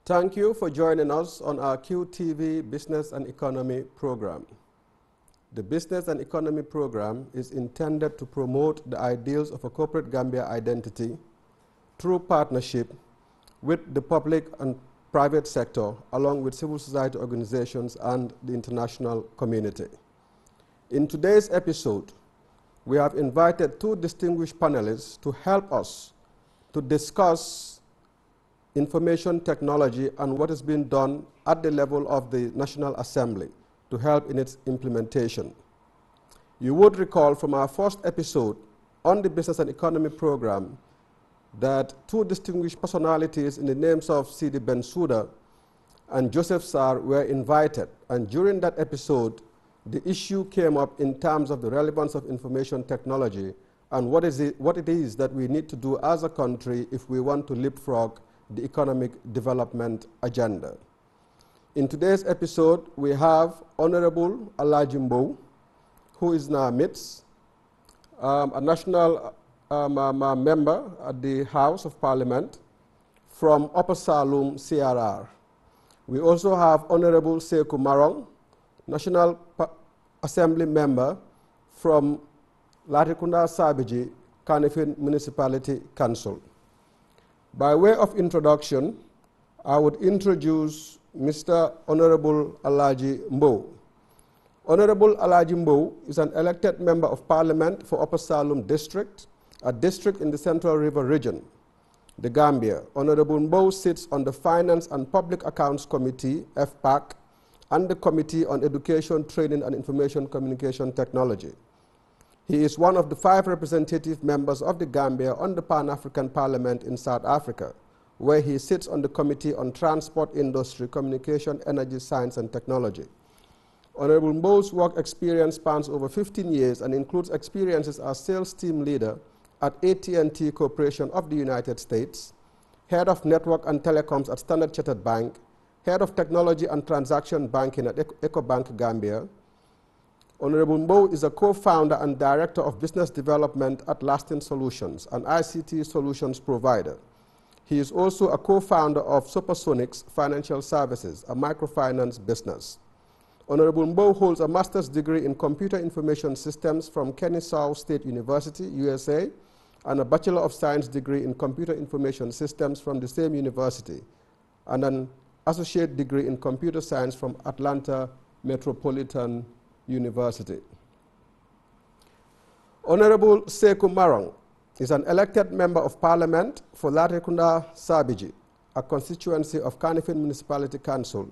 Thank you for joining us on our QTV Business and Economy program. The Business and Economy program is intended to promote the ideals of a corporate Gambia identity through partnership with the public and private sector, along with civil society organizations and the international community. In today's episode, we have invited two distinguished panelists to help us to discuss information technology and what is being done at the level of the National Assembly to help in its implementation. You would recall from our first episode on the Business and Economy program that two distinguished personalities in the names of Sidi Bensouda and Joseph Sarr were invited, and during that episode the issue came up in terms of the relevance of information technology and what it is that we need to do as a country if we want to leapfrog the economic development agenda. In today's episode, we have Honorable Alhaji Mbow, who is in our midst, a national member at the House of Parliament from Upper Saloum, CRR. We also have Honorable Sekou Marong, National Assembly member from Latrikunda Sabiji, Kanifing Municipality Council. By way of introduction, I would introduce Mr. Honorable Alhaji Mbow. Honorable Alhaji Mbow is an elected member of Parliament for Upper Saloum District, a district in the Central River Region, the Gambia. Honorable Mbow sits on the Finance and Public Accounts Committee, FPAC, and the Committee on Education, Training and Information Communication Technology. He is one of the 5 representative members of the Gambia on the Pan-African Parliament in South Africa, where he sits on the Committee on Transport, Industry, Communication, Energy, Science and Technology. Honorable Mbow's work experience spans over 15 years and includes experiences as sales team leader at AT&T Corporation of the United States, head of network and telecoms at Standard Chartered Bank, head of technology and transaction banking at EcoBank Gambia. Honorable Mbow is a co-founder and director of business development at Lasting Solutions, an ICT solutions provider. He is also a co-founder of Supersonics Financial Services, a microfinance business. Honorable Mbow holds a master's degree in computer information systems from Kennesaw State University, USA, and a Bachelor of Science degree in computer information systems from the same university, and an associate degree in computer science from Atlanta Metropolitan University. Honorable Sekou Marong is an elected member of Parliament for Latrikunda Sabiji, a constituency of Kanifing Municipality Council.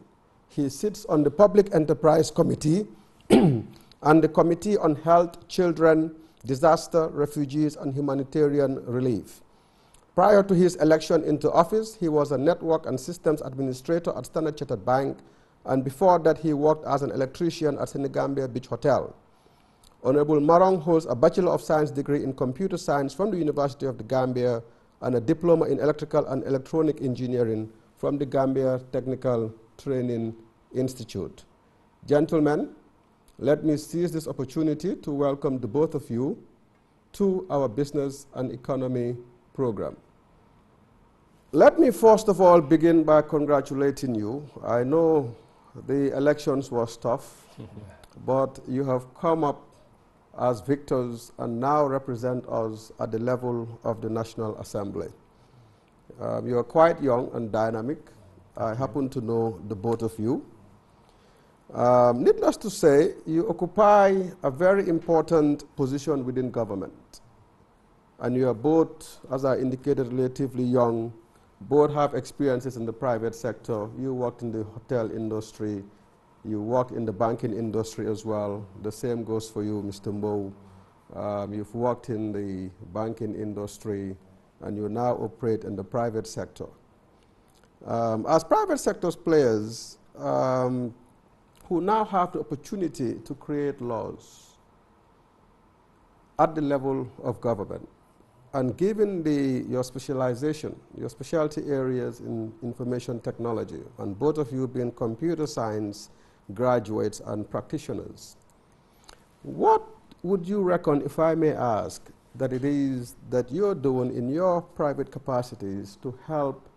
He sits on the Public Enterprise Committee and the Committee on Health, Children, Disaster, Refugees and Humanitarian Relief. Prior to his election into office, he was a network and systems administrator at Standard Chartered Bank, and before that he worked as an electrician at Senegambia Beach Hotel. Honorable Marong holds a Bachelor of Science degree in computer science from the University of the Gambia and a diploma in electrical and electronic engineering from the Gambia Technical Training Institute. Gentlemen, let me seize this opportunity to welcome the both of you to our Business and Economy program. Let me first of all begin by congratulating you. I know the elections was tough, but you have come up as victors and now represent us at the level of the National Assembly. You are quite young and dynamic. I happen to know the both of you. Needless to say, you occupy a very important position within government. And you are both, as I indicated, relatively young. Both have experiences in the private sector. You worked in the hotel industry. You work in the banking industry as well. The same goes for you, Mr. Mbow. You've worked in the banking industry, and you now operate in the private sector. As private sector players who now have the opportunity to create laws at the level of government, and given your specialization, your specialty areas in information technology, and both of you being computer science graduates and practitioners, what would you reckon, if I may ask, that it is that you're doing in your private capacities to help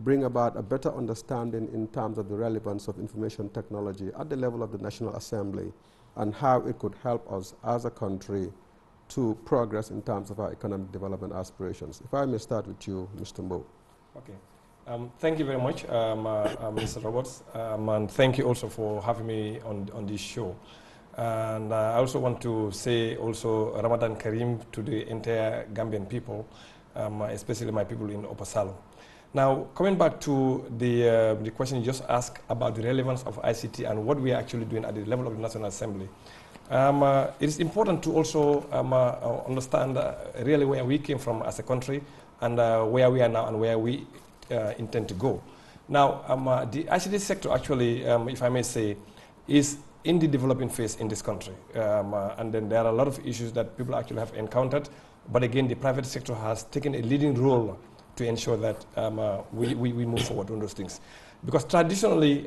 bring about a better understanding in terms of the relevance of information technology at the level of the National Assembly and how it could help us as a country to progress in terms of our economic development aspirations. If I may start with you, Mr. Mbow. Okay. Thank you very much, Mr. Roberts, and thank you also for having me on this show. And I also want to say also Ramadan Kareem to the entire Gambian people, especially my people in Upper Salom. Now, coming back to the question you just asked about the relevance of ICT and what we are actually doing at the level of the National Assembly, it is important to also understand really where we came from as a country and where we are now and where we intend to go. Now, the ICT sector actually, if I may say, is in the developing phase in this country. And then there are a lot of issues that people actually have encountered. But again, the private sector has taken a leading role to ensure that we move forward on those things. Because traditionally,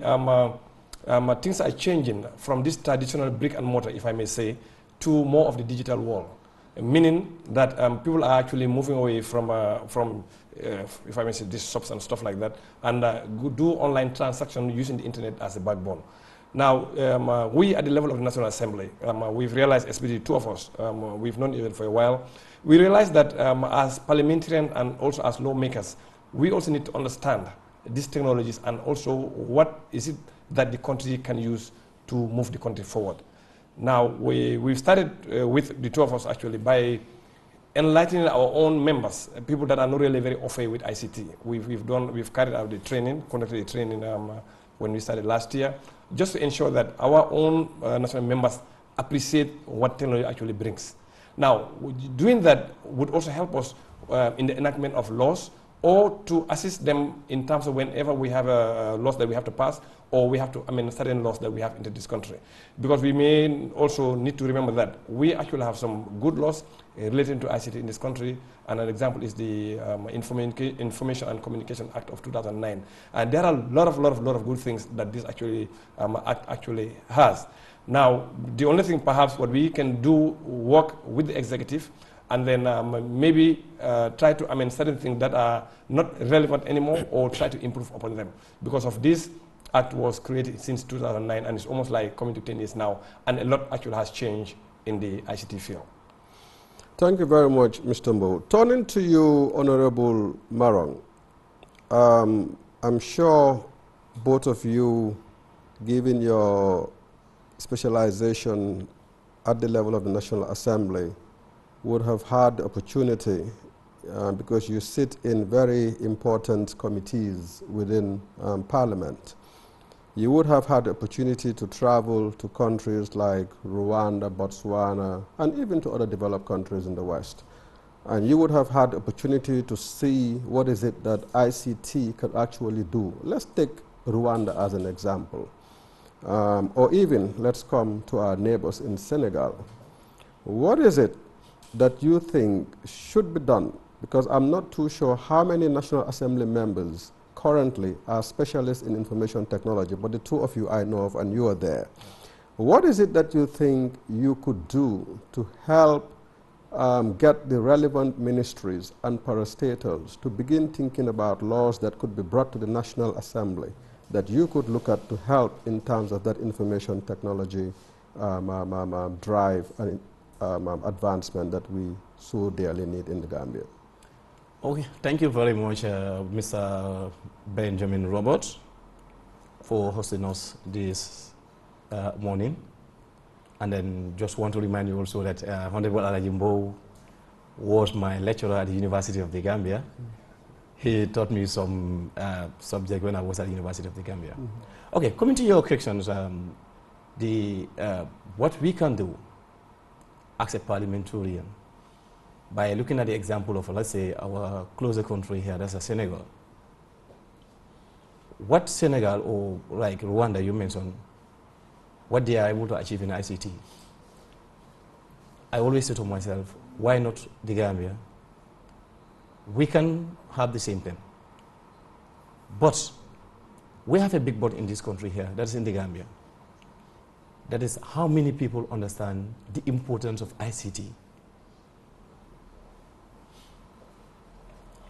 things are changing from this traditional brick and mortar, if I may say, to more of the digital world. Meaning that people are actually moving away from if I may say, these shops and stuff like that, and do online transactions using the internet as a backbone. Now, we at the level of the National Assembly, we've realized, especially two of us, we've known even for a while, we realized that as parliamentarians and also as lawmakers, we also need to understand these technologies and also what is it that the country can use to move the country forward. Now, we've started with the two of us actually by enlightening our own members, people that are not really very au fait with ICT. We've carried out the training, conducted the training when we started last year, just to ensure that our own national members appreciate what technology actually brings. Now, doing that would also help us in the enactment of laws or to assist them in terms of whenever we have a laws that we have to pass or we have to, certain laws that we have into this country. Because we may also need to remember that we actually have some good laws relating to ICT in this country, and an example is the Information and Communication Act of 2009. And there are a lot of good things that this act actually has. Now, the only thing perhaps what we can do, work with the executive, and then maybe try to certain things that are not relevant anymore, or try to improve upon them. Because of this act was created since 2009, and it's almost like coming to 10 years now, and a lot actually has changed in the ICT field. Thank you very much, Mr. Mbow. Turning to you, Honorable Marong, I'm sure both of you, given your specialization at the level of the National Assembly, would have had the opportunity, because you sit in very important committees within Parliament, you would have had the opportunity to travel to countries like Rwanda, Botswana, and even to other developed countries in the West. And you would have had the opportunity to see what is it that ICT can actually do. Let's take Rwanda as an example. Or even, let's come to our neighbors in Senegal. What is it that you think should be done? Because I'm not too sure how many National Assembly members currently are specialists in information technology, but the two of you I know of, and you are there. What is it that you think you could do to help get the relevant ministries and parastatals to begin thinking about laws that could be brought to the National Assembly that you could look at to help in terms of that information technology drive and advancement that we so dearly need in the Gambia? Okay, thank you very much, Mr. Benjamin Roberts, for hosting us this morning. And then just want to remind you also that Honorable Alaji Mbow was my lecturer at the University of the Gambia. He taught me some subject when I was at the University of the Gambia. Mm-hmm. Okay, coming to your questions, what we can do as a parliamentarian, by looking at the example of, let's say, our closer country here, that's Senegal. What Senegal, or like Rwanda you mentioned, what they are able to achieve in ICT, I always say to myself, why not the Gambia? We can have the same thing. But we have a big board in this country here, that's in the Gambia. That is how many people understand the importance of ICT.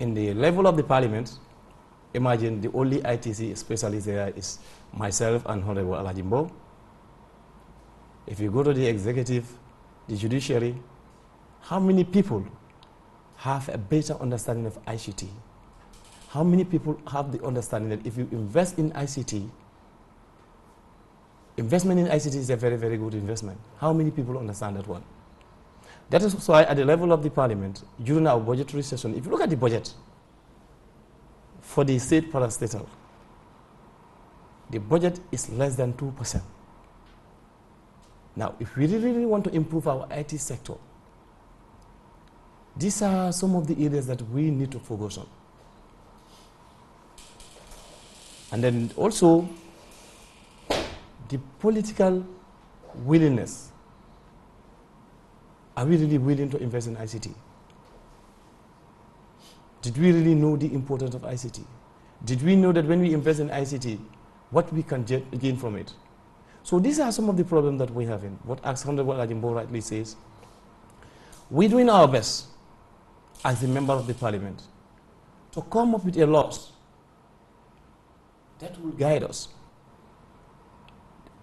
In the level of the parliament, imagine the only ITC specialist there is myself and Honorable Alhaji Mbow. If you go to the executive, the judiciary, how many people have a better understanding of ICT? How many people have the understanding that if you invest in ICT, investment in ICT is a very, very good investment? How many people understand that one? That is why at the level of the parliament, during our budgetary session, if you look at the budget for the state parastatal, the budget is less than 2%. Now, if we really want to improve our IT sector, these are some of the areas that we need to focus on. And then also, the political willingness. Are we really willing to invest in ICT? Did we really know the importance of ICT? Did we know that when we invest in ICT, what we can gain from it? So these are some of the problems that we have in. What Honorable Alhaji Mbow rightly says, we're doing our best as a member of the parliament to come up with a law that will guide us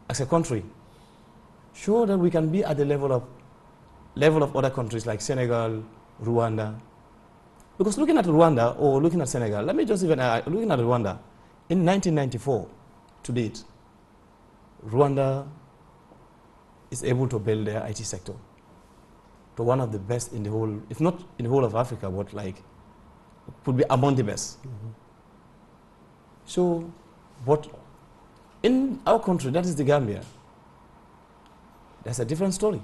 as a country, sure that we can be at the level of other countries like Senegal, Rwanda. Because looking at Rwanda or looking at Senegal, let me just even, looking at Rwanda, in 1994 to date, Rwanda is able to build their IT sector to one of the best in the whole, if not in the whole of Africa, but like, could be among the best. Mm-hmm. So, but in our country, that is the Gambia, that's a different story.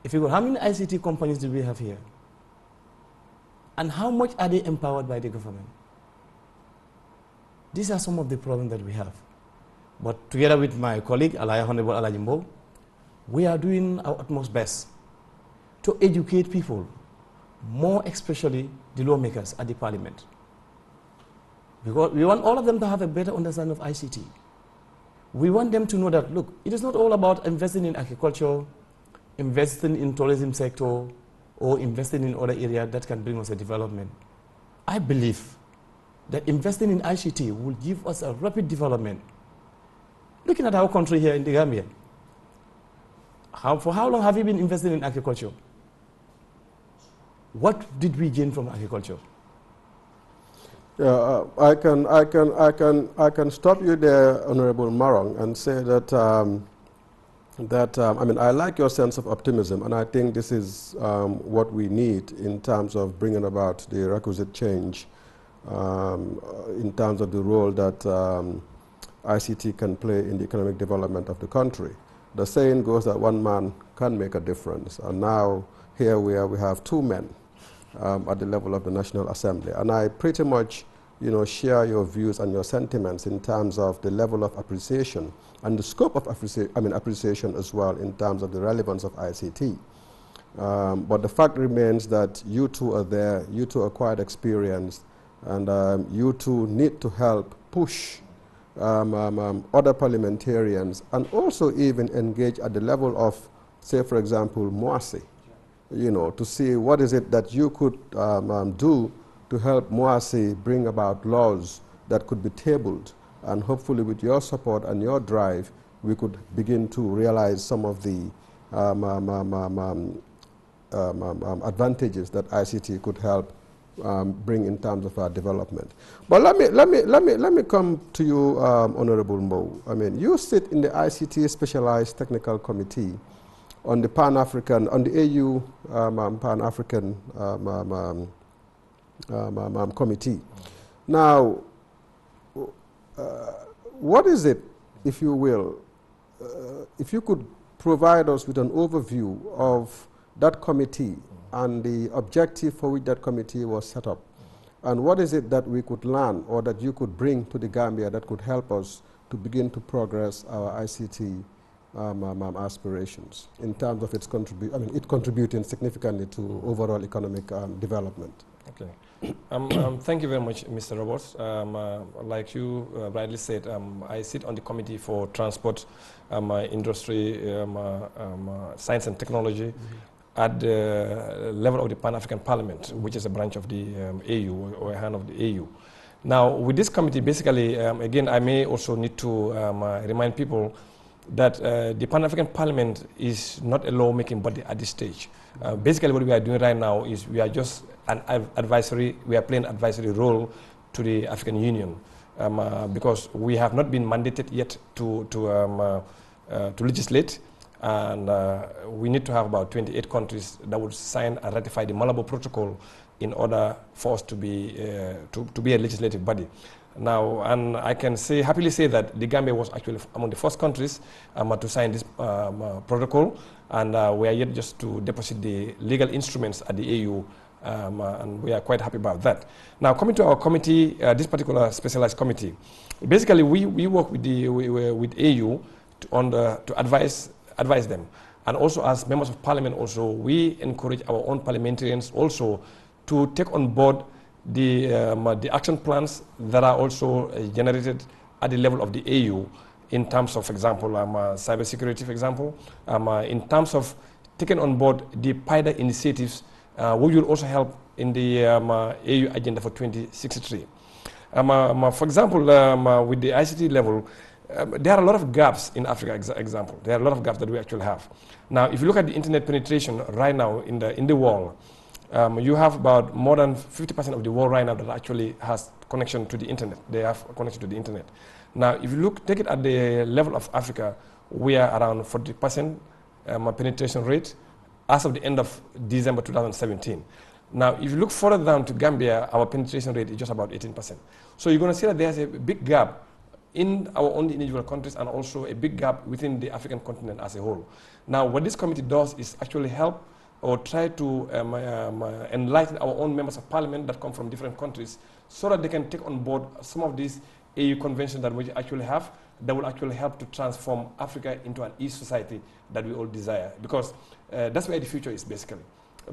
If you go, how many ICT companies do we have here? And how much are they empowered by the government? These are some of the problems that we have. But together with my colleague, Honorable Alhaji Mbow, we are doing our utmost best to educate people, more especially the lawmakers at the parliament. Because we want all of them to have a better understanding of ICT. We want them to know that, look, it is not all about investing in agriculture, investing in tourism sector, or investing in other areas that can bring us a development. I believe that investing in ICT will give us a rapid development. Looking at our country here in the Gambia, for how long have you been investing in agriculture? What did we gain from agriculture? Yeah, I can stop you there, Honorable Marong, and say that I mean, I like your sense of optimism, and I think this is what we need in terms of bringing about the requisite change in terms of the role that ICT can play in the economic development of the country. The saying goes that one man can make a difference, and now here we have two men at the level of the National Assembly, and I pretty much, you know, share your views and your sentiments in terms of the level of appreciation and the scope of appreciation as well in terms of the relevance of ICT. But the fact remains that you two are there, you two are quite experienced, and you two need to help push other parliamentarians and also even engage at the level of, say, for example, Moasi, you know, to see what is it that you could do to help Moasi bring about laws that could be tabled, and hopefully with your support and your drive, we could begin to realize some of the advantages that ICT could help bring in terms of our development. But let me come to you, Honorable Mbow. I mean, you sit in the ICT Specialized Technical Committee on the Pan-African, on the AU Pan-African committee. Now, what is it, if you will, if you could provide us with an overview of that committee and the objective for which that committee was set up, and what is it that we could learn or that you could bring to the Gambia that could help us to begin to progress our ICT aspirations in terms of its contributing significantly to overall economic development. Okay. Thank you very much, Mr. Roberts. Like you rightly said, I sit on the Committee for Transport, Industry, Science and Technology. Mm-hmm. at the level of the Pan-African Parliament, which is a branch of the AU or a hand of the AU. Now, with this committee, basically, again, I may also need to remind people that the Pan-African Parliament is not a lawmaking body at this stage. Basically, what we are doing right now is we are just an advisory, we are playing advisory role to the African Union because we have not been mandated yet to legislate, and we need to have about 28 countries that would sign and ratify the Malabo Protocol in order for us to be a legislative body. Now, and I can happily say that the Gambia was actually among the first countries to sign this protocol, and we are yet just to deposit the legal instruments at the AU, and we are quite happy about that. Now, coming to our committee, this particular specialized committee, basically we work with AU to advise them, and also as members of parliament, also we encourage our own parliamentarians also to take on board the action plans that are also generated at the level of the AU in terms of, for example, cybersecurity, for example, in terms of taking on board the PIDA initiatives, which will also help in the AU agenda for 2063. For example, with the ICT level, there are a lot of gaps in Africa, example. There are a lot of gaps that we actually have. Now, if you look at the internet penetration right now in the world, you have about more than 50% of the world right now that actually has connection to the internet. They have connection to the internet. Now, if you take it at the level of Africa, we are around 40% penetration rate as of the end of December 2017. Now, if you look further down to Gambia, our penetration rate is just about 18%. So you're going to see that there's a big gap in our own individual countries and also a big gap within the African continent as a whole. Now, what this committee does is actually help or try to enlighten our own members of parliament that come from different countries so that they can take on board some of these AU conventions that we actually have that will actually help to transform Africa into an e-society that we all desire. Because that's where the future is basically.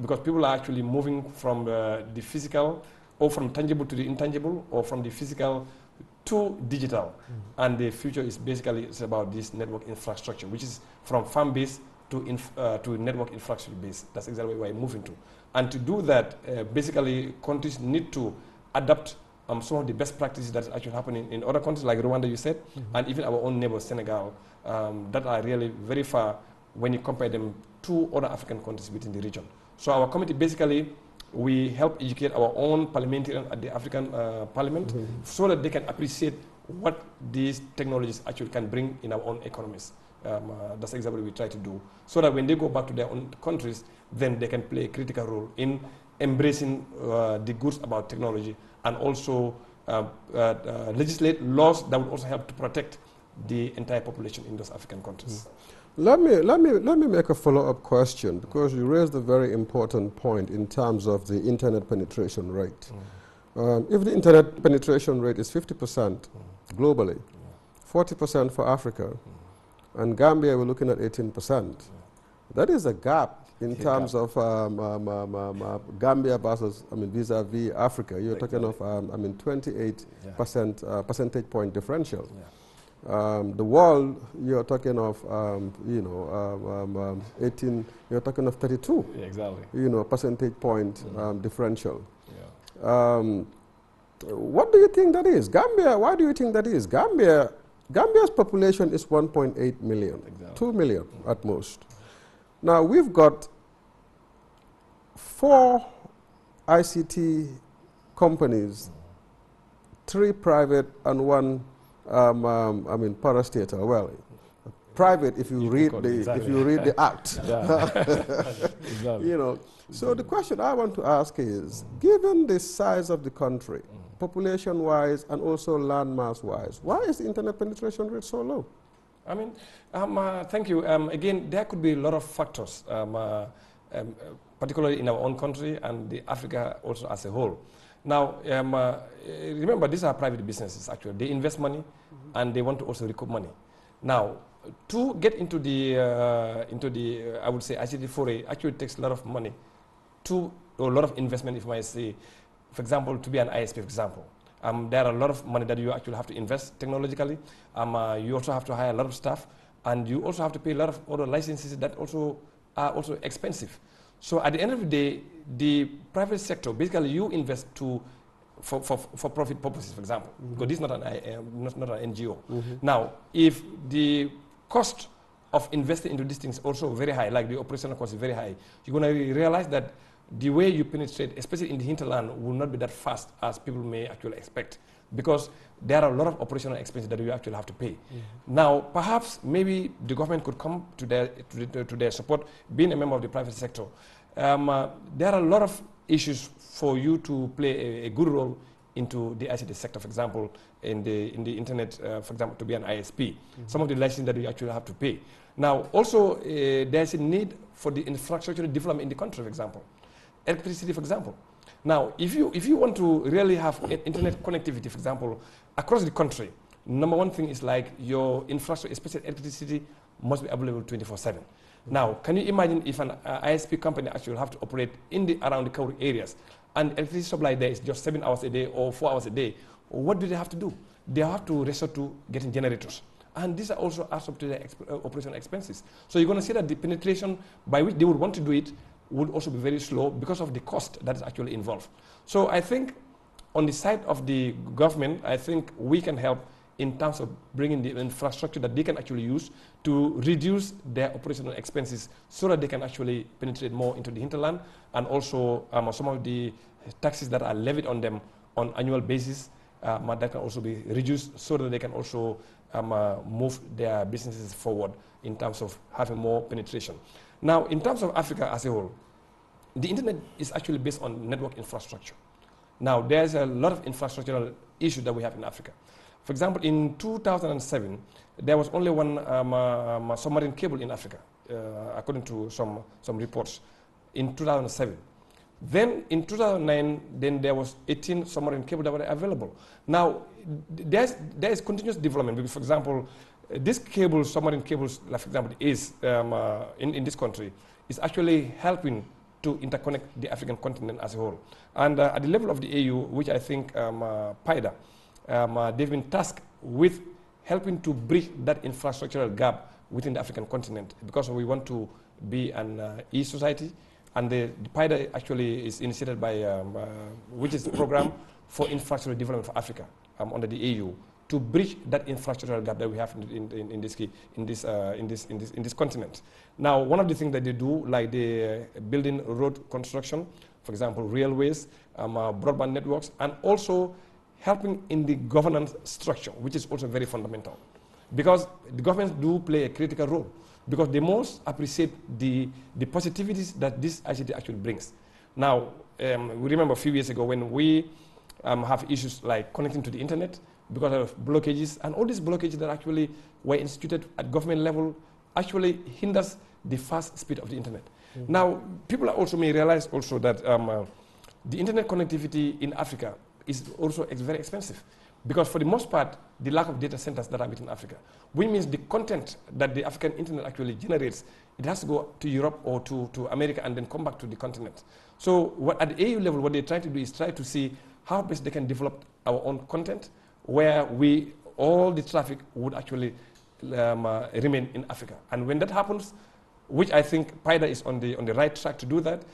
Because people are actually moving from the physical or from tangible to the intangible or from the physical to digital. And the future is basically it's about this network infrastructure, which is from farm-based to network infrastructure based. That's exactly where we're moving to. And to do that, basically, countries need to adapt some of the best practices that are actually happening in other countries, like Rwanda, you said, and even our own neighbor, Senegal, that are really very far when you compare them to other African countries within the region. So our committee, basically, we help educate our own parliamentarians at the African Parliament so that they can appreciate what these technologies actually can bring in our own economies. That's exactly what we try to do, so that when they go back to their own countries, then they can play a critical role in embracing the goods about technology and also legislate laws that would also help to protect the entire population in those African countries. Let me make a follow-up question, because you raised a very important point in terms of the internet penetration rate. If the internet penetration rate is 50% globally, 40% for Africa, and Gambia, we're looking at 18%. That is a gap in terms of Gambia versus, vis-a-vis Africa. You're talking of, 28% percentage point differential. The world, you're talking of, 18, you're talking of 32. Exactly. Percentage point differential. What do you think that is? Gambia, why do you think that is? Gambia's population is 1.8 million, 2 million at most. Now, we've got 4 ICT companies, 3 private and 1, parastatal. Well, private if you read the act. So the question I want to ask is, given the size of the country, population-wise and also landmass-wise, why is the internet penetration rate so low? Thank you. Again, there could be a lot of factors, particularly in our own country and the Africa also as a whole. Now, remember, these are private businesses, actually. They invest money, and they want to also recoup money. Now, to get into the I would say, ICT foray actually takes a lot of money, a lot of investment, if I may say. For example, to be an ISP, for example. There are a lot of money that you actually have to invest technologically. You also have to hire a lot of staff, and you also have to pay a lot of other licenses that also are also expensive. So at the end of the day, the private sector, basically you invest for profit purposes, for example, because this is not an NGO. Now, if the cost of investing into these things also very high, like the operational cost is very high, you're going to realize that the way you penetrate, especially in the hinterland, will not be that fast as people may actually expect, because there are a lot of operational expenses that you actually have to pay. Now, perhaps maybe the government could come to their support, being a member of the private sector. There are a lot of issues for you to play a good role into the ICT sector, for example, in the internet, for example, to be an ISP. Some of the licenses that you actually have to pay. Now, also, there's a need for the infrastructure development in the country, for example. Electricity, for example. Now, if you want to really have internet connectivity, for example, across the country, number one thing is like your infrastructure, especially electricity, must be available 24/7. Now, can you imagine if an ISP company actually have to operate around the covered areas, and electricity supply there is just 7 hours a day or 4 hours a day? What do they have to do? They have to resort to getting generators. And these are also adds up to their operational expenses. So you're going to see that the penetration by which they would want to do it would also be very slow because of the cost that is actually involved. So I think on the side of the government, I think we can help in terms of bringing the infrastructure that they can actually use to reduce their operational expenses so that they can actually penetrate more into the hinterland, and also some of the taxes that are levied on them on annual basis that can also be reduced so that they can also move their businesses forward in terms of having more penetration. Now, in terms of Africa as a whole, the internet is actually based on network infrastructure. Now, there's a lot of infrastructural issues that we have in Africa. For example, in 2007, there was only one submarine cable in Africa, according to some reports, in 2007. Then in 2009, then there was 18 submarine cables that were available. Now, there is continuous development, because, for example, this cable, submarine cables, like for example, is in this country, is actually helping to interconnect the African continent as a whole. And at the level of the AU, which I think PIDA, they've been tasked with helping to bridge that infrastructural gap within the African continent, because we want to be an e-society. And the PIDA actually is initiated by, which is a program for infrastructure development for Africa under the AU, to bridge that infrastructural gap that we have in this continent. Now, one of the things that they do, like the building road construction, for example, railways, broadband networks, and also helping in the governance structure, which is also very fundamental. Because the governments do play a critical role, because they most appreciate the positivities that this ICT actually brings. Now, we remember a few years ago when we have issues like connecting to the internet because of blockages, and all these blockages that actually were instituted at government level actually hinders the fast speed of the internet. Now, people also may realize also that the internet connectivity in Africa is also very expensive, because for the most part, the lack of data centers that are within Africa, which means the content that the African internet actually generates, it has to go to Europe or to America and then come back to the continent. So at the AU level, what they're trying to do is try to see how best they can develop our own content, where all the traffic would actually remain in Africa. And when that happens, which I think PIDA is on the right track to do that,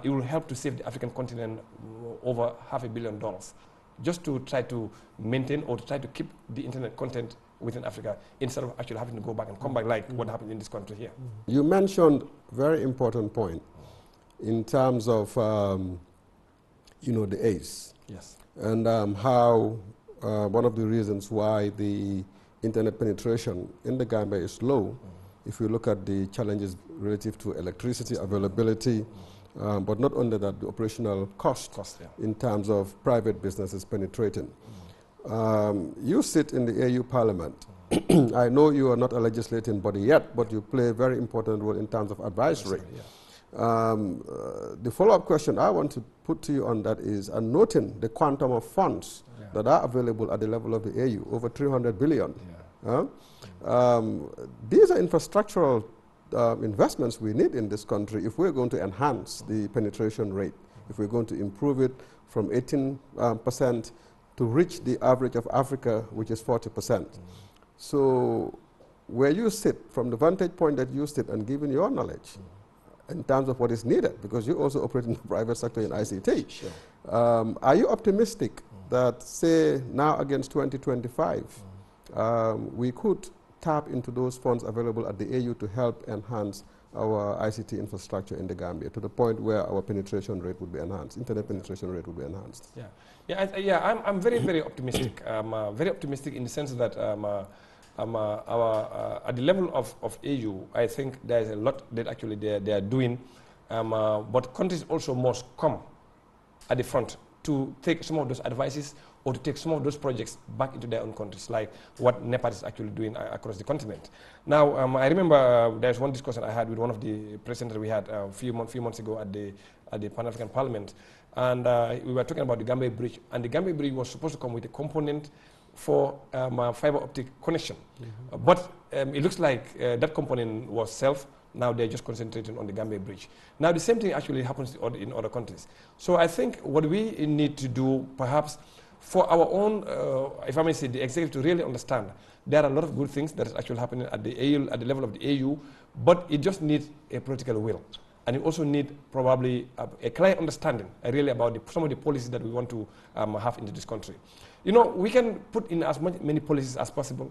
it will help to save the African continent over $500 million, just to try to maintain or to try to keep the internet content within Africa, instead of actually having to go back and come back like what happened in this country here. You mentioned a very important point in terms of the ACE. Yes. And how one of the reasons why the internet penetration in the Gambia is low, if you look at the challenges relative to electricity availability, but not only that, the operational cost in terms of private businesses penetrating. You sit in the AU Parliament. I know you are not a legislating body yet, but you play a very important role in terms of advisory. The follow-up question I want to put to you on that is, noting the quantum of funds that are available at the level of the AU, over 300 billion. These are infrastructural investments we need in this country if we're going to enhance the penetration rate, if we're going to improve it from 18% to reach the average of Africa, which is 40%. So where you sit, from the vantage point that you sit, and given your knowledge, in terms of what is needed, because you also operate in the private sector in ICT. Sure. Are you optimistic that, say, now against 2025, we could tap into those funds available at the AU to help enhance our ICT infrastructure in the Gambia to the point where our penetration rate would be enhanced, internet penetration rate would be enhanced? Yeah, I'm very, very optimistic. Very optimistic in the sense that at the level of AU, I think there is a lot that actually they are doing, but countries also must come at the front to take some of those advices or to take some of those projects back into their own countries, like what NEPAD is actually doing across the continent. Now, I remember there's one discussion I had with one of the presidents that we had a few months ago at the Pan-African Parliament, and we were talking about the Gambia Bridge, and the Gambia Bridge was supposed to come with a component for fiber optic connection. Mm-hmm. But it looks like that component was now they're just concentrating on the Gambia Bridge. Now the same thing actually happens in other countries. So I think what we need to do perhaps for our own, if I may say, the executive to really understand there are a lot of good things that is actually happening at the AU, at the level of the AU, but it just needs a political will. And it also needs probably a clear understanding really about some of the policies that we want to have into this country. You know, we can put in as many policies as possible,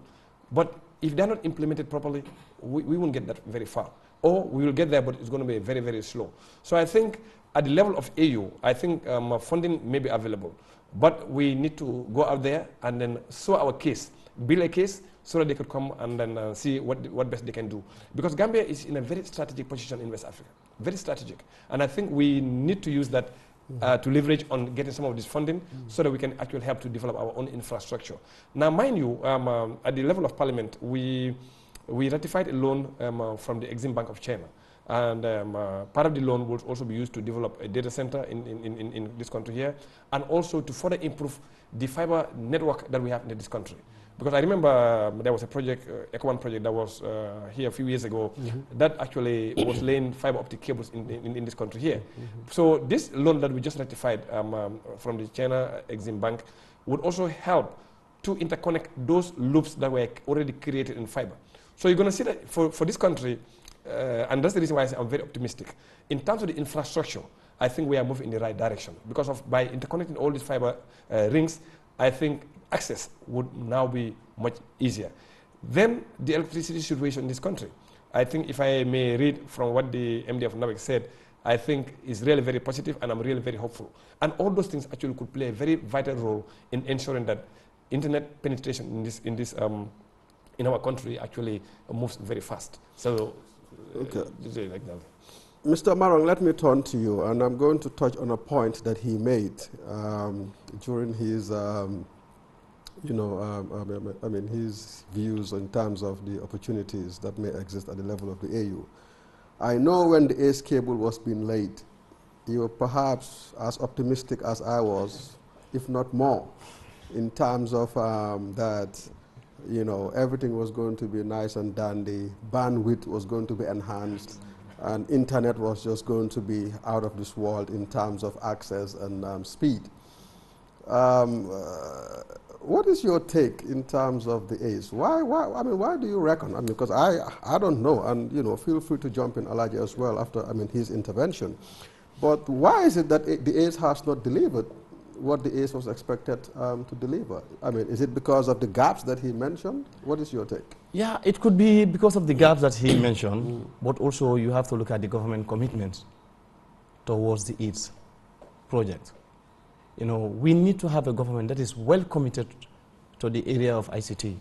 but if they're not implemented properly, we won't get that very far. Or we will get there, but it's going to be very, very slow. So I think at the level of AU, I think funding may be available, but we need to go out there and then show our case, build a case, so that they could come and then see what best they can do. Because Gambia is in a very strategic position in West Africa, very strategic. And I think we need to use that to leverage on getting some of this funding so that we can actually help to develop our own infrastructure. Now, mind you, at the level of Parliament, we ratified a loan from the Exim Bank of China. And part of the loan will also be used to develop a data center in this country here, and also to further improve the fiber network that we have in this country. Because I remember there was a project, EcoOne project, that was here a few years ago, that actually was laying fiber optic cables in this country here. So this loan that we just ratified from the China Exim Bank would also help to interconnect those loops that were already created in fiber. So you're going to see that for this country, and that's the reason why I say I'm very optimistic. In terms of the infrastructure, I think we are moving in the right direction. Because by interconnecting all these fiber rings, I think access would now be much easier. Then the electricity situation in this country, I think if I may read from what the MD of NABEC said, I think is really very positive, and I'm really very hopeful. And all those things actually could play a very vital role in ensuring that internet penetration in our country actually moves very fast. So, okay. Like that. Mr. Marong, let me turn to you, and I'm going to touch on a point that he made during his, his views in terms of the opportunities that may exist at the level of the AU. I know when the ACE cable was being laid, you were perhaps as optimistic as I was, if not more, in terms of that, you know, everything was going to be nice and dandy, bandwidth was going to be enhanced, and internet was just going to be out of this world in terms of access and speed. What is your take in terms of the ACE? Why do you reckon? I mean, because I don't know, and you know, feel free to jump in, Elijah, as well after his intervention. But why is it that the ACE has not delivered what the ACE was expected to deliver? I mean, is it because of the gaps that he mentioned? What is your take? Yeah, it could be because of the gaps that he mentioned, but also you have to look at the government commitment towards the ACE project. You know, we need to have a government that is well committed to the area of ICT.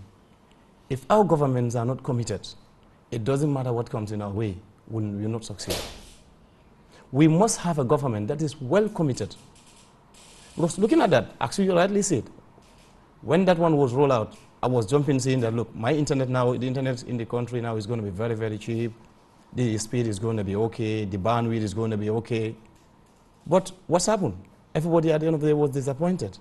If our governments are not committed, it doesn't matter what comes in our way, we will not succeed. We must have a government that is well committed. Because looking at that, actually you rightly said, when that one was rolled out, I was jumping saying that, look, my internet now, the internet in the country now is going to be very, very cheap. The speed is going to be okay. The bandwidth is going to be okay. But what's happened? Everybody at the end of the day was disappointed.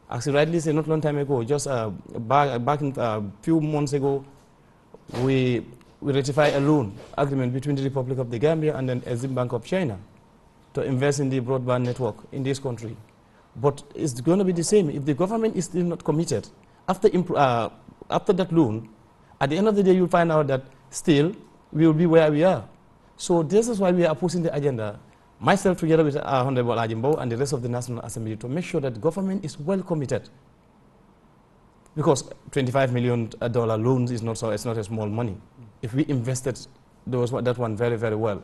Actually, rightly said, not long time ago, just back in a few months ago, we ratified a loan agreement between the Republic of the Gambia and then Exim Bank of China to invest in the broadband network in this country. But it's going to be the same. If the government is still not committed, after that loan, at the end of the day, you'll find out that still we will be where we are. So this is why we are pushing the agenda, myself together with Honorable Ajimbo and the rest of the National Assembly, to make sure that government is well committed. Because $25 million loans is not it's not a small money. If we invested that one very, very well,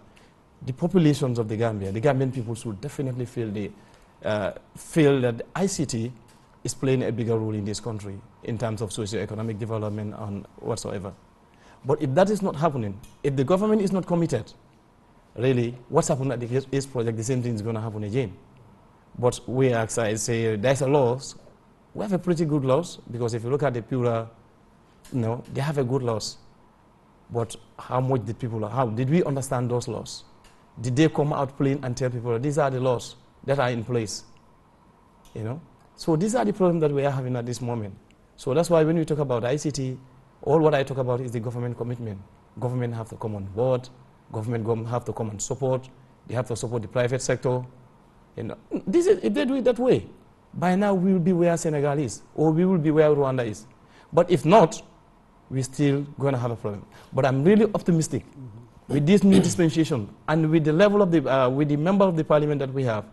the populations of the Gambia, the Gambian people should definitely feel that ICT is playing a bigger role in this country in terms of socio-economic development and whatsoever. But if that is not happening, if the government is not committed, really, what's happened at the ACE project, the same thing is going to happen again. But we actually say there's a laws. We have a pretty good laws, because if you look at the Pura, they have a good laws. But how much did how did we understand those laws? Did they come out plain and tell people these are the laws that are in place? So these are the problems that we are having at this moment. So that's why when we talk about ICT, all what I talk about is the government commitment. Government have to come on board. Government have to come and support. They have to support the private sector. If they do it that way, by now we will be where Senegal is, or we will be where Rwanda is. But if not, we're still going to have a problem. But I'm really optimistic with this new dispensation and with the level of with the member of the parliament that we have,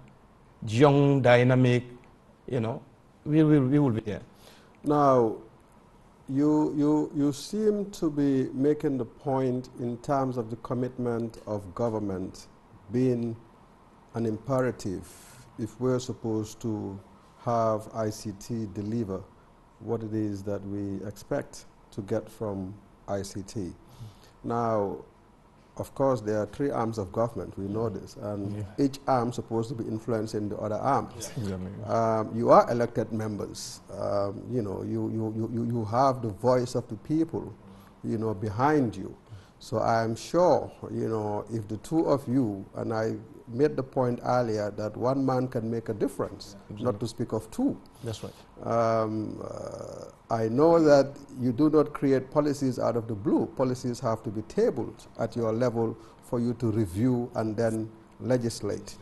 young, dynamic, we will be there. Now, you seem to be making the point in terms of the commitment of government being an imperative if we're supposed to have ICT deliver what it is that we expect to get from ICT. Now, of course, there are 3 arms of government, we know this, and each arm is supposed to be influencing the other arms. You are elected members. You have the voice of the people, behind you. So I'm sure, if the 2 of you, and I made the point earlier that 1 man can make a difference, not to speak of 2. That's right. I know that you do not create policies out of the blue. Policies have to be tabled at your level for you to review and then legislate.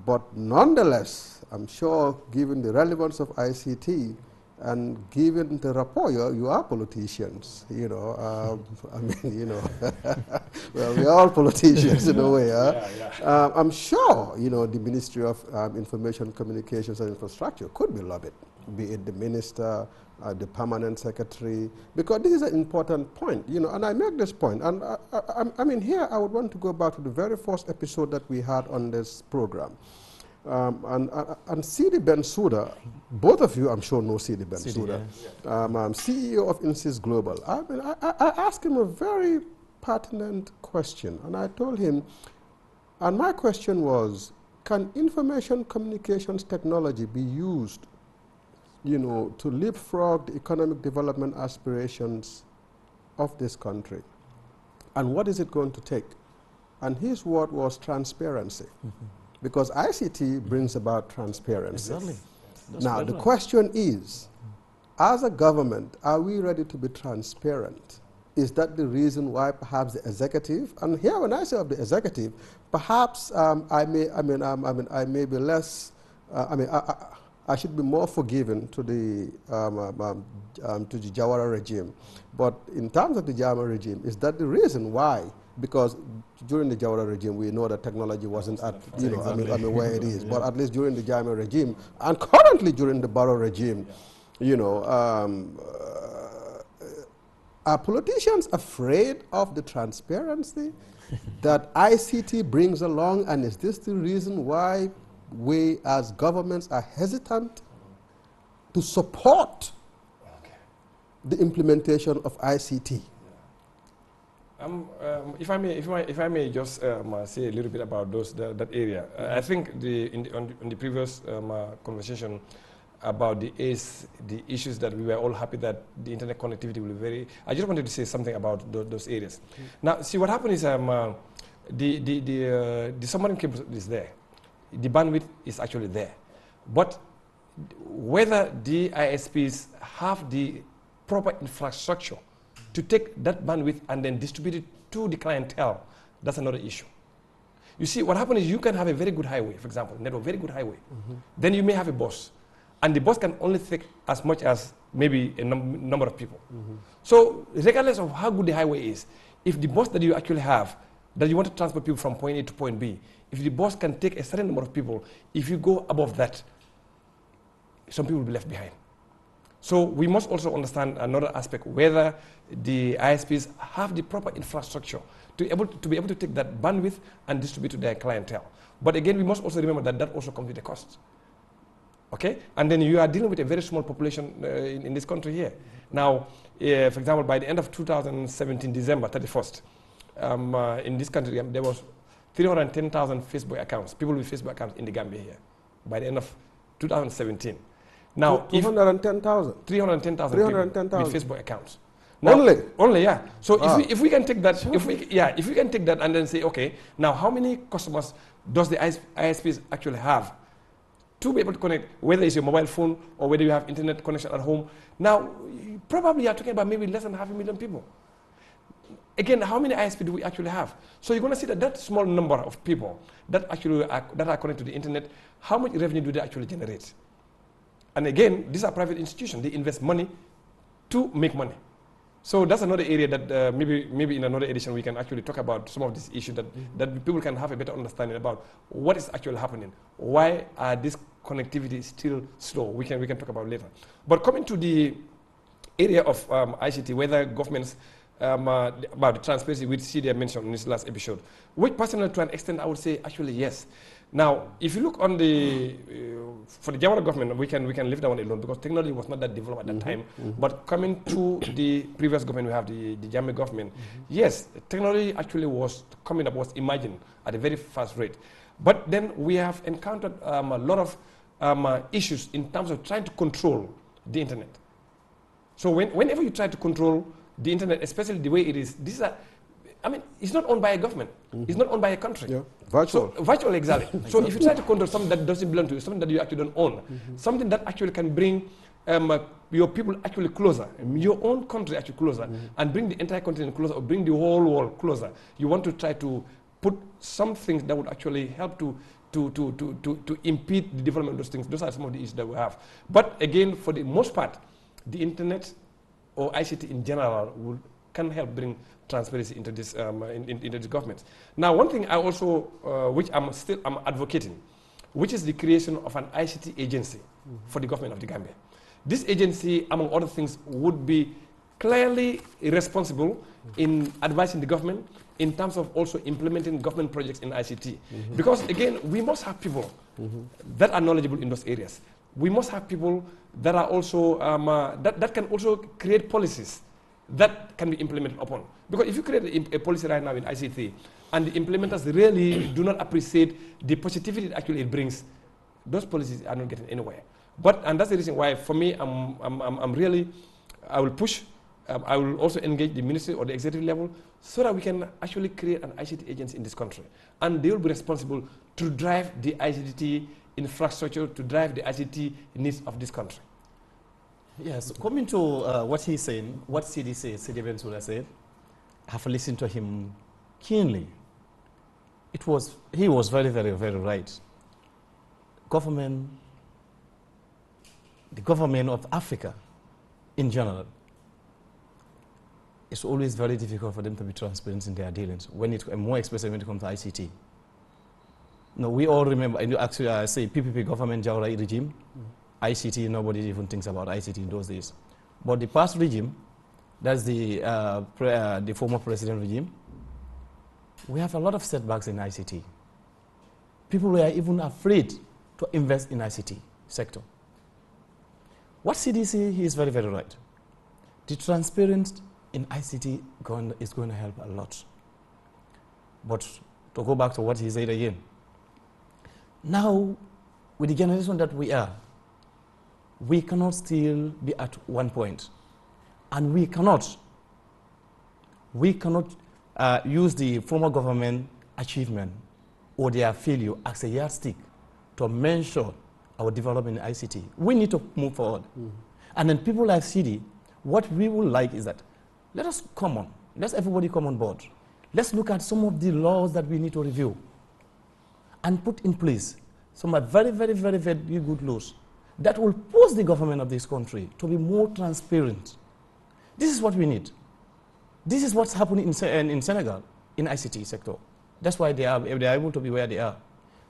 But nonetheless, I'm sure, given the relevance of ICT and given the rapport, you are politicians, well, we are all politicians in a way. I'm sure, the Ministry of Information, Communications and Infrastructure could be lobbied, be it the minister, the permanent secretary, because this is an important point, and I make this point. And here I would want to go back to the very first episode that we had on this program. And Sidi Bensouda, both of you, I'm sure, know Sidi Bensouda, CEO of Insys Global. I asked him a very pertinent question, and I told him, and my question was, can information communications technology be used, to leapfrog the economic development aspirations of this country? And what is it going to take? And his word was transparency. Because ICT brings about transparency. Exactly. Now, the question is, as a government, are we ready to be transparent? Is that the reason why perhaps the executive, and here when I say of the executive, perhaps I may be less, I should be more forgiving to the Jawara regime. But in terms of the Jawara regime, is that the reason why? Because during the Jawara regime, we know that technology wasn't at, where it is. But at least during the Jawara regime, and currently during the Barrow regime, are politicians afraid of the transparency that ICT brings along? And is this the reason why we as governments are hesitant to support the implementation of ICT? If I may just say a little bit about that area. I think on the previous conversation about the issues that we were all happy that the internet connectivity will be very. I just wanted to say something about those areas. Now, see what happened is the submarine cable is there, the bandwidth is actually there, but whether the ISPs have the proper infrastructure to take that bandwidth and then distribute it to the clientele, that's another issue. You see, what happens is you can have a very good highway, for example, network, very good highway. Then you may have a bus, and the bus can only take as much as maybe a number of people. So regardless of how good the highway is, if the bus that you actually have that you want to transport people from point A to point B, if the bus can take a certain number of people, if you go above that, some people will be left behind. So we must also understand another aspect, whether the ISPs have the proper infrastructure to be able to take that bandwidth and distribute to their clientele. But again, we must also remember that that also comes with a cost. Okay? And then you are dealing with a very small population in this country here. Now, for example, by the end of 2017, December 31st, in this country, there was 310,000 Facebook accounts, people with Facebook accounts in the Gambia here, by the end of 2017. Now, 210,000? 310,000 people with Facebook accounts. Now, only, yeah. So if we can take that, sure. if we can take that and then say, okay, now how many customers does the ISPs actually have to be able to connect, whether it's your mobile phone or whether you have internet connection at home? Now, probably you're talking about maybe less than 500,000 people. Again, how many ISPs do we actually have? So you're going to see that that small number of people that actually are connected to the internet, how much revenue do they actually generate? And again, these are private institutions. They invest money to make money. So that's another area that maybe in another edition we can actually talk about some of these issues that people can have a better understanding about what is actually happening. Why are this connectivity still slow? We can talk about later. But coming to the area of ICT, whether governments about the transparency which CDA mentioned in this last episode, which personally to an extent I would say actually yes. Now, if you look on the, for the Jamana government, we can leave that one alone because technology was not that developed at that time. But coming to the previous government, we have the Jammeh government. Yes, technology actually was coming up, was emerging at a very fast rate. But then we have encountered a lot of issues in terms of trying to control the internet. So whenever you try to control the internet, especially the way it is, it's not owned by a government. It's not owned by a country. Yeah. Virtual. So, virtual, exactly. So if you try to control something that doesn't belong to you, something that you actually don't own, something that actually can bring your people actually closer, your own country actually closer, and bring the entire continent closer, or bring the whole world closer, you want to try to put some things that would actually help to impede the development of those things. Those are some of the issues that we have. But again, for the most part, the internet or ICT in general can help bring transparency into this into the government. Now, one thing I also, which I'm advocating, which is the creation of an ICT agency for the government of the Gambia. This agency, among other things, would be clearly responsible in advising the government in terms of also implementing government projects in ICT. Because again, we must have people that are knowledgeable in those areas. We must have people that are also, that can also create policies that can be implemented upon. Because if you create a policy right now in ICT, and the implementers really do not appreciate the positivity that actually it brings, those policies are not getting anywhere. And that's the reason why, for me, I will push, I will also engage the ministry or the executive level so that we can actually create an ICT agency in this country. And they will be responsible to drive the ICT infrastructure, to drive the ICT needs of this country. Yes, coming to what he's saying, what Sidi Bensouda said, I have listened to him keenly. He was very, very, very right. The government of Africa in general, it's always very difficult for them to be transparent in their dealings, more especially when it comes to ICT. No, we all remember, and actually I say PPP government Jawara regime, ICT, nobody even thinks about ICT in those days. But the past regime, that's the former president regime, we have a lot of setbacks in ICT. People were even afraid to invest in ICT sector. What CDC, he is very, very right. The transparency in ICT is going to help a lot. But to go back to what he said again, now, with the generation that we are, we cannot still be at one point. And we cannot use the former government achievement or their failure as a yardstick to measure our development in ICT. We need to move forward. And then people like CD, what we would like is that let's everybody come on board. Let's look at some of the laws that we need to review and put in place some very, very, very, very good laws that will push the government of this country to be more transparent. This is what we need. This is what's happening in Senegal. in ICT sector. That's why they are able to be where they are.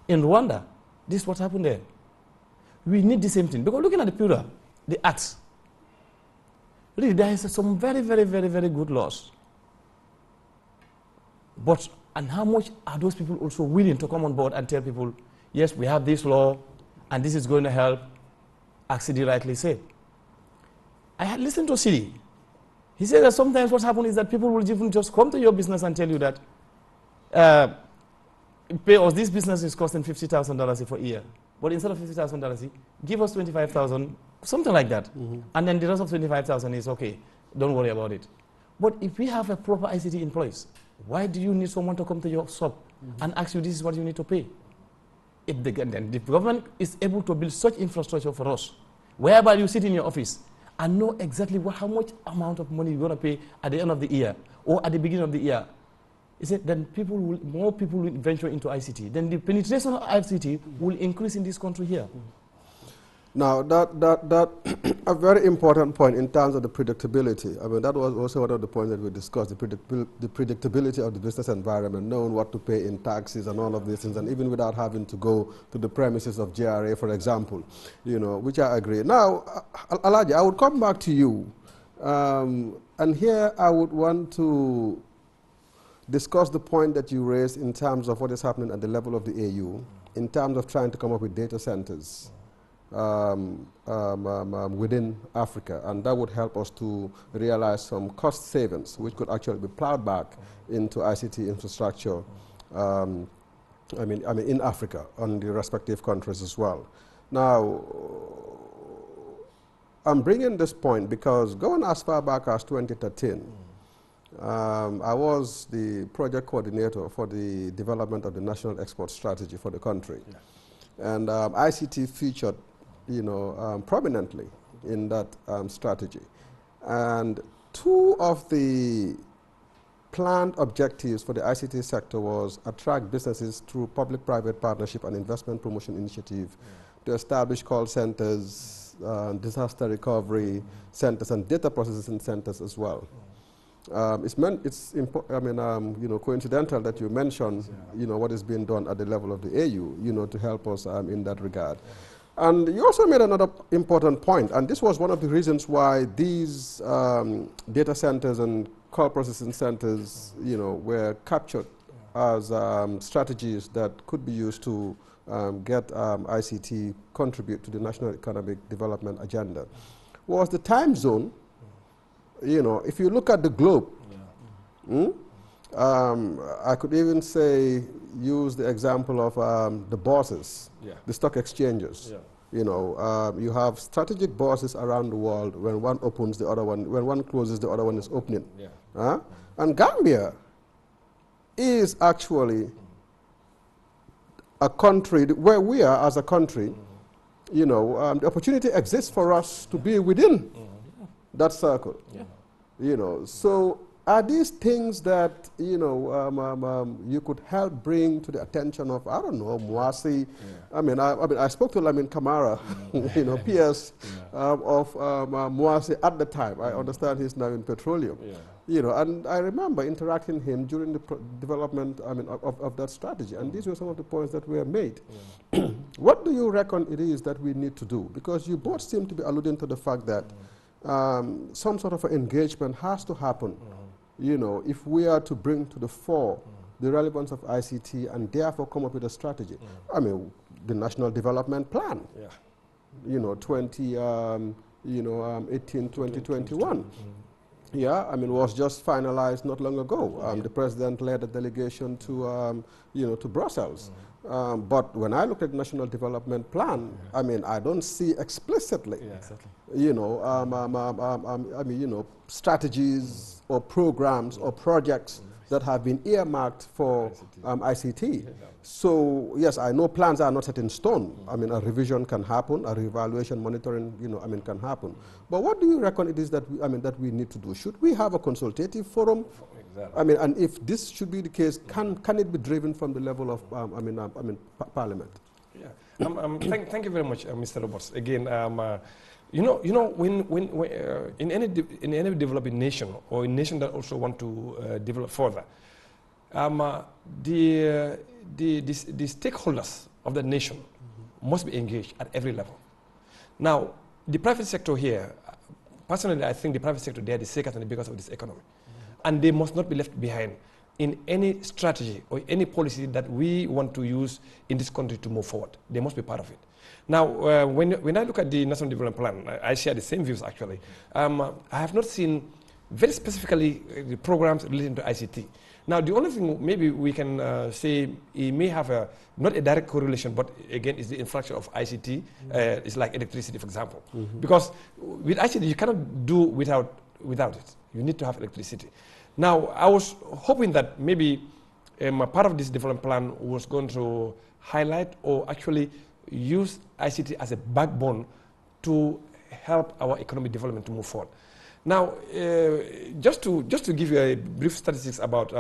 In Rwanda, this is what happened there. We need the same thing. Because looking at the Pura, the arts, really there is some very, very, very, very good laws. But, and how much are those people also willing to come on board and tell people, yes, we have this law, and this is going to help, as Sidi rightly said. I had listened to Sidi. He said that sometimes what happens is that people will even just come to your business and tell you that, pay us, this business is costing $50,000 for a year. But instead of $50,000, give us $25,000, something like that. And then the rest of $25,000 is okay, don't worry about it. But if we have a proper ICT in place, why do you need someone to come to your shop and ask you this is what you need to pay? If the government is able to build such infrastructure for us, whereby you sit in your office and know exactly how much amount of money you're going to pay at the end of the year or at the beginning of the year, then more people will venture into ICT. Then the penetration of ICT will increase in this country here. Now, that a very important point in terms of the predictability. I mean, that was also one of the points that we discussed, the predictability of the business environment, knowing what to pay in taxes and all of these things, and even without having to go to the premises of GRA, for example, which I agree. Now, Alhaji, I would come back to you, and here I would want to discuss the point that you raised in terms of what is happening at the level of the AU, in terms of trying to come up with data centers within Africa, and that would help us to realize some cost savings, which could actually be plowed back into ICT infrastructure. In Africa, on the respective countries as well. Now, I'm bringing this point because going as far back as 2013, I was the project coordinator for the development of the national export strategy for the country, and ICT featured prominently in that strategy. And two of the planned objectives for the ICT sector was attract businesses through public-private partnership and investment promotion initiative to establish call centers, disaster recovery centers, and data processing centers as well. It's coincidental that you mentioned, what is being done at the level of the AU, to help us in that regard. And you also made another important point, and this was one of the reasons why these data centers and call processing centers, were captured as strategies that could be used to get ICT contribute to the national economic development agenda. Was the time zone, if you look at the globe, I could even say, use the example of the bourses, the stock exchanges. You have strategic bourses around the world. When one opens, the other one, when one closes, the other one is opening. And Gambia is actually a country where we are as a country, the opportunity exists for us to be within that circle. So are these things that, you could help bring to the attention of, I don't know, Mwasi? I spoke to Lamin Kamara, PS of Mwasi at the time. I understand he's now in petroleum. And I remember interacting with him during the development, of that strategy. And these were some of the points that were made. What do you reckon it is that we need to do? Because you both seem to be alluding to the fact that some sort of engagement has to happen, if we are to bring to the fore the relevance of ICT and therefore come up with a strategy. The National Development Plan, 2018-2021. Was just finalized not long ago. The president led a delegation to, to Brussels. But when I look at the National Development Plan, I don't see explicitly, strategies or programs or projects that have been earmarked for ICT. So yes, I know plans are not set in stone. A revision can happen, a reevaluation, monitoring, can happen. But what do you reckon it is that that we need to do? Should we have a consultative forum? Exactly. And if this should be the case, can it be driven from the level of Parliament? Thank you very much, Mr. Roberts. Again, when in any developing nation or a nation that also want to develop further, the stakeholders of the nation must be engaged at every level. Now, the private sector here, personally, I think the private sector, they are the second and the biggest of this economy. And they must not be left behind in any strategy or any policy that we want to use in this country to move forward. They must be part of it. Now, when I look at the National Development Plan, I share the same views, actually. I have not seen very specifically the programs relating to ICT. Now, the only thing maybe we can say it may have not a direct correlation, but again, it's the infrastructure of ICT. It's like electricity, for example. Because with ICT, you cannot do without it. You need to have electricity. Now, I was hoping that maybe part of this development plan was going to highlight or actually use ICT as a backbone to help our economic development to move forward. Now, just to give you a brief statistics about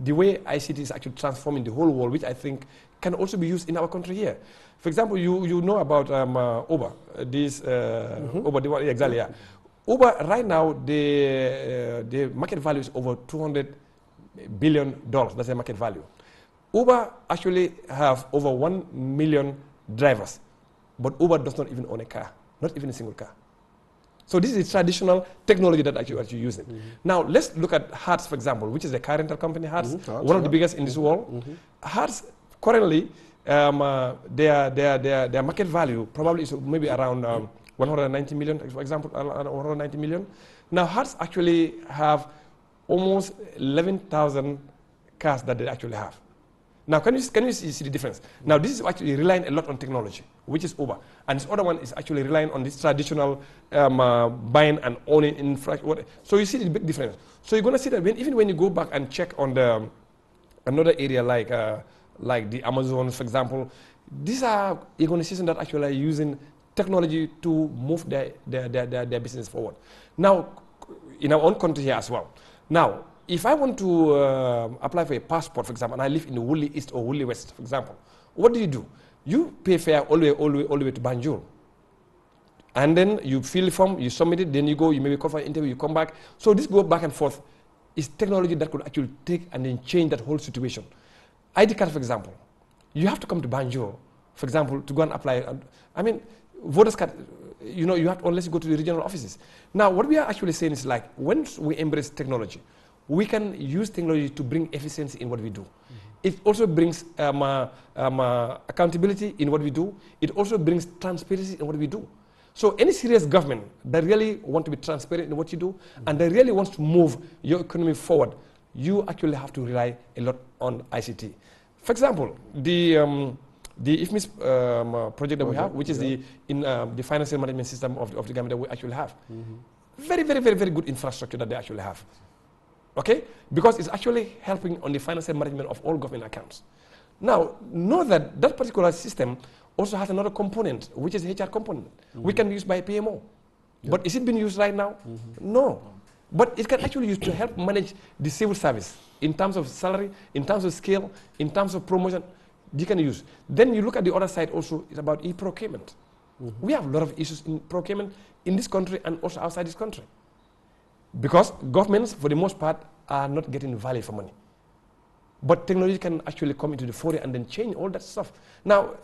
the way ICT is actually transforming the whole world, which I think can also be used in our country here. For example, you know about Uber, Uber, exactly, yeah. Uber, right now, the market value is over $200 billion. That's the market value. Uber actually have over 1 million drivers, but Uber does not even own a car, not even a single car. So this is traditional technology that actually you're using. Now, let's look at Hertz, for example, which is a car rental company, Hertz, one of the biggest in this world. Hertz, currently, their market value probably is maybe around 190 million, for example, 190 million. Now, Hertz actually have almost 11,000 cars that they actually have. Now, can you see the difference? Now, this is actually relying a lot on technology, which is Uber. And this other one is actually relying on this traditional buying and owning infrastructure. So you see the big difference. So you're going to see that even when you go back and check on another area like the Amazon, for example, these are organizations that actually are using technology to move their business forward. Now, in our own country here as well. Now, if I want to apply for a passport, for example, and I live in the Woolly East or Woolly West, for example, what do? You pay fare all the way to Banjul. And then you fill the form, you submit it, then you go, you maybe call for an interview, you come back. So this go back and forth. It's technology that could actually take and then change that whole situation. ID card, for example. You have to come to Banjul, for example, to go and apply. I mean, voters card, you have to, unless you go to the regional offices. Now, what we are actually saying is like, once we embrace technology, we can use technology to bring efficiency in what we do. It also brings accountability in what we do. It also brings transparency in what we do. So any serious government that really want to be transparent in what you do and that really wants to move your economy forward, you actually have to rely a lot on ICT. For example, the IFMIS project that we have, which is the financial management system of the government that we actually have. Very, very, very, very good infrastructure that they actually have. Okay? Because it's actually helping on the financial management of all government accounts. Now, know that that particular system also has another component, which is the HR component. We can use by PMO. But is it being used right now? No. But it can actually use to help manage the civil service in terms of salary, in terms of scale, in terms of promotion. You can use. Then you look at the other side also, it's about e-procurement. We have a lot of issues in procurement in this country and also outside this country. Because governments, for the most part, are not getting value for money. But technology can actually come into the fore and then change all that stuff. Now,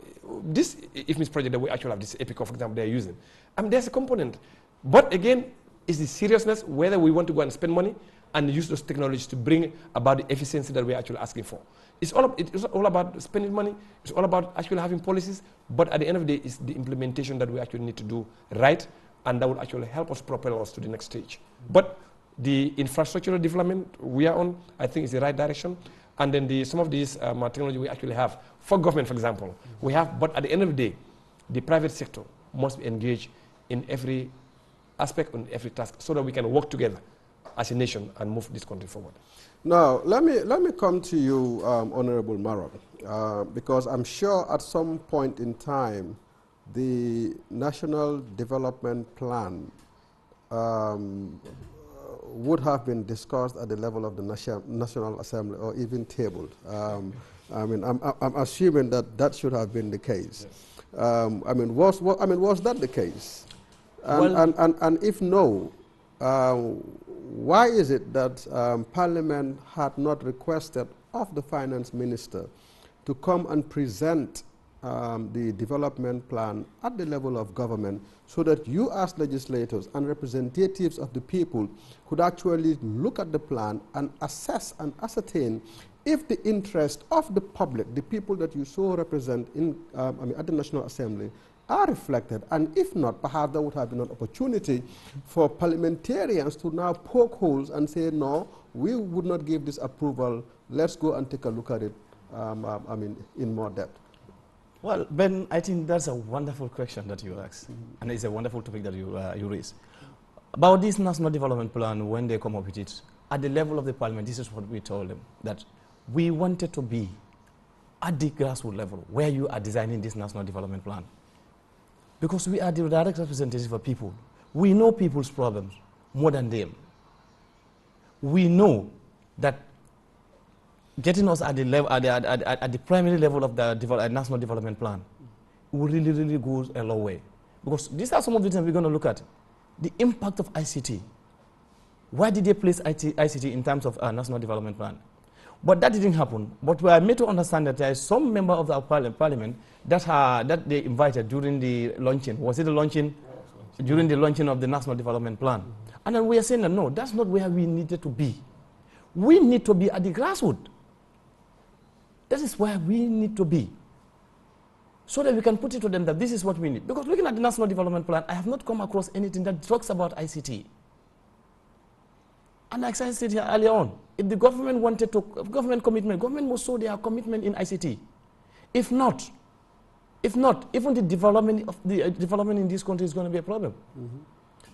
this IFMIS project that we actually have, this EPICO, for example, they're using, there's a component. But again, it's the seriousness, whether we want to go and spend money and use those technologies to bring about the efficiency that we're actually asking for. It's all about spending money. It's all about actually having policies. But at the end of the day, it's the implementation that we actually need to do right, and that will actually help us propel us to the next stage. But the infrastructural development we are on, I think, is the right direction. And then some of these technology we actually have for government, for example, we have. But at the end of the day, the private sector must be engaged in every aspect, on every task, so that we can work together as a nation and move this country forward. Now, let me come to you, Honorable Maron, because I'm sure at some point in time, the National Development Plan would have been discussed at the level of the National Assembly or even tabled. I'm assuming that should have been the case. Yes. Was that the case? And if no, why is it that Parliament had not requested of the finance minister to come and present the development plan at the level of government so that you as legislators and representatives of the people could actually look at the plan and assess and ascertain if the interest of the public, the people that you so represent in, at the National Assembly, are reflected, and if not, perhaps there would have been an opportunity for parliamentarians to now poke holes and say, no, we would not give this approval, let's go and take a look at it, in more depth. Well, Ben, I think that's a wonderful question that you asked, and it's a wonderful topic that you raised. About this National Development Plan, when they come up with it, at the level of the Parliament, this is what we told them, that we wanted to be at the grassroots level, where you are designing this National Development Plan. Because we are the direct representatives of people. We know people's problems more than them. We know that getting us at the level, at the primary level of the National Development Plan will really, really go a long way. Because these are some of the things we're going to look at. The impact of ICT. Why did they place ICT in terms of National Development Plan? But that didn't happen. But we are made to understand that there is some member of the parliament that they invited during the launching. Was it the launching? During the launching of the National Development Plan. And then we are saying that no, that's not where we needed to be. We need to be at the grassroots. That is where we need to be. So that we can put it to them that this is what we need. Because looking at the National Development Plan, I have not come across anything that talks about ICT. And like I said here earlier on, if the government wanted to, government must show their commitment in ICT. If not, even the development in this country is going to be a problem.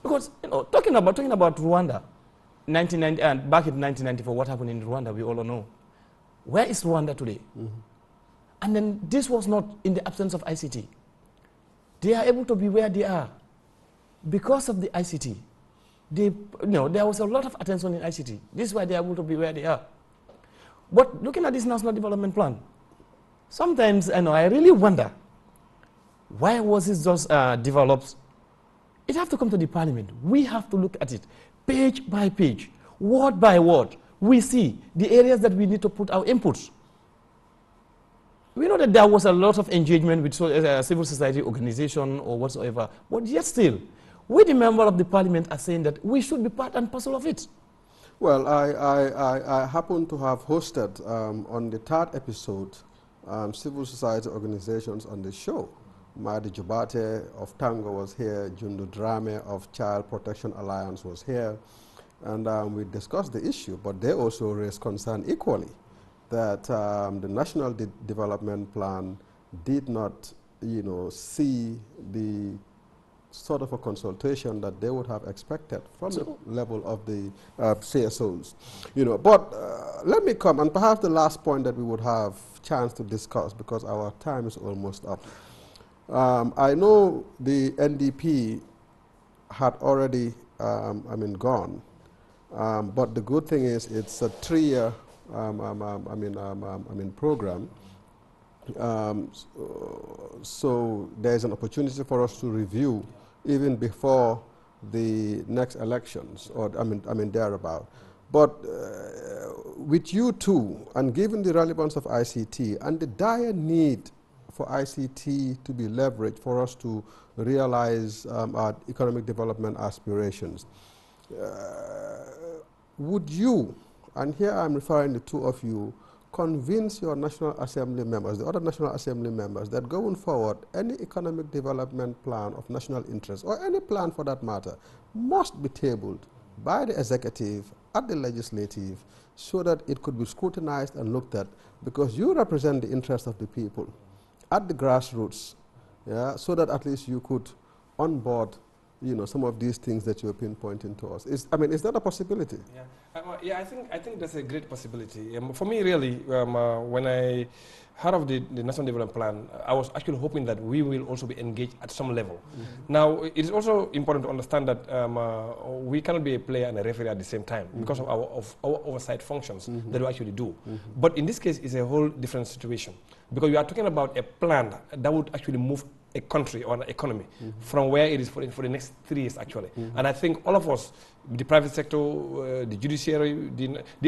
Because talking about Rwanda, back in 1994, what happened in Rwanda, we all know. Where is Rwanda today? And then this was not in the absence of ICT. They are able to be where they are because of the ICT. There was a lot of attention in ICT. This is why they are able to be where they are. But looking at this National Development Plan, sometimes I really wonder, why was it just developed? It has to come to the Parliament. We have to look at it page by page, word by word. We see the areas that we need to put our inputs. We know that there was a lot of engagement with civil society organization or whatsoever, but yet still, we, the member of the Parliament, are saying that we should be part and parcel of it. Well, I happen to have hosted on the third episode civil society organizations on the show. Madi Jubate of Tango was here, Jundu Drame of Child Protection Alliance was here, and we discussed the issue, but they also raised concern equally that the National Development Plan did not, see the sort of a consultation that they would have expected from the level of the CSOs. But let me come, and perhaps the last point that we would have chance to discuss, because our time is almost up. I know the NDP had already, gone, but the good thing is it's a 3-year, program. So there's an opportunity for us to review even before the next elections, or thereabout. But with you too, and given the relevance of ICT and the dire need for ICT to be leveraged for us to realize our economic development aspirations, would you, and here I'm referring to two of you, convince your National Assembly members, the other National Assembly members, that going forward, any economic development plan of national interest, or any plan for that matter, must be tabled by the executive at the legislative so that it could be scrutinized and looked at, because you represent the interest of the people at the grassroots, so that at least you could onboard some of these things that you're pinpointing to us. Is that a possibility? I think that's a great possibility. For me, really, when I heard of the National Development Plan, I was actually hoping that we will also be engaged at some level. Now, it is also important to understand that we cannot be a player and a referee at the same time because of our oversight functions that we actually do. But in this case, it's a whole different situation, because we are talking about a plan that would actually move a country or an economy from where it is for the next 3 years, actually. And I think all of us, the private sector, the judiciary,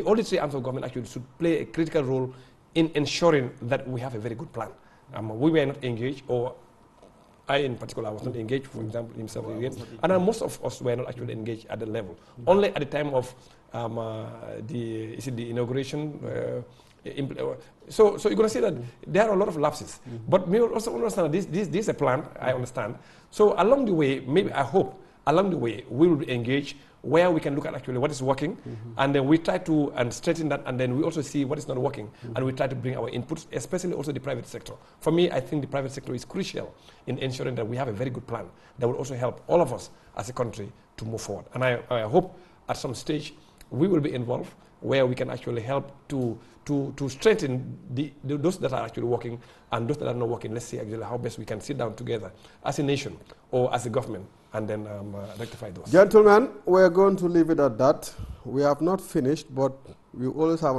all the 3 arms of government actually should play a critical role in ensuring that we have a very good plan. We were not engaged, or I in particular was not engaged, for example, himself again. And most of us were not actually engaged at the level. Only at the time of the inauguration. So you're going to see that there are a lot of lapses. But we also understand that this is a plan, I understand. So along the way, maybe I hope, along the way, we will be engaged where we can look at actually what is working, and then we try to straighten that, and then we also see what is not working, and we try to bring our inputs, especially also the private sector. For me, I think the private sector is crucial in ensuring that we have a very good plan that will also help all of us as a country to move forward. And I hope at some stage we will be involved where we can actually help to strengthen those that are actually working and those that are not working. Let's see actually how best we can sit down together as a nation or as a government and then rectify those. Gentlemen, we're going to leave it at that. We have not finished, but we always have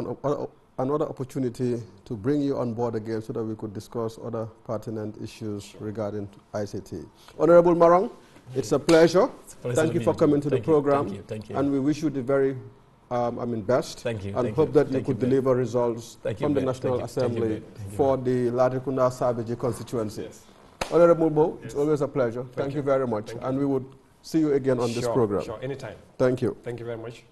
another opportunity to bring you on board again so that we could discuss other pertinent issues regarding ICT. Honorable Marong, it's a pleasure. Thank you for coming to the program. Thank you. And we wish you the very best. Thank you. And hope that you could deliver results from the National Assembly for the Latrikunda Savage constituency. Yes. Honorable Bo, it's always a pleasure. Thank you very much. And we would see you again on this program. Sure, anytime. Thank you. Thank you very much.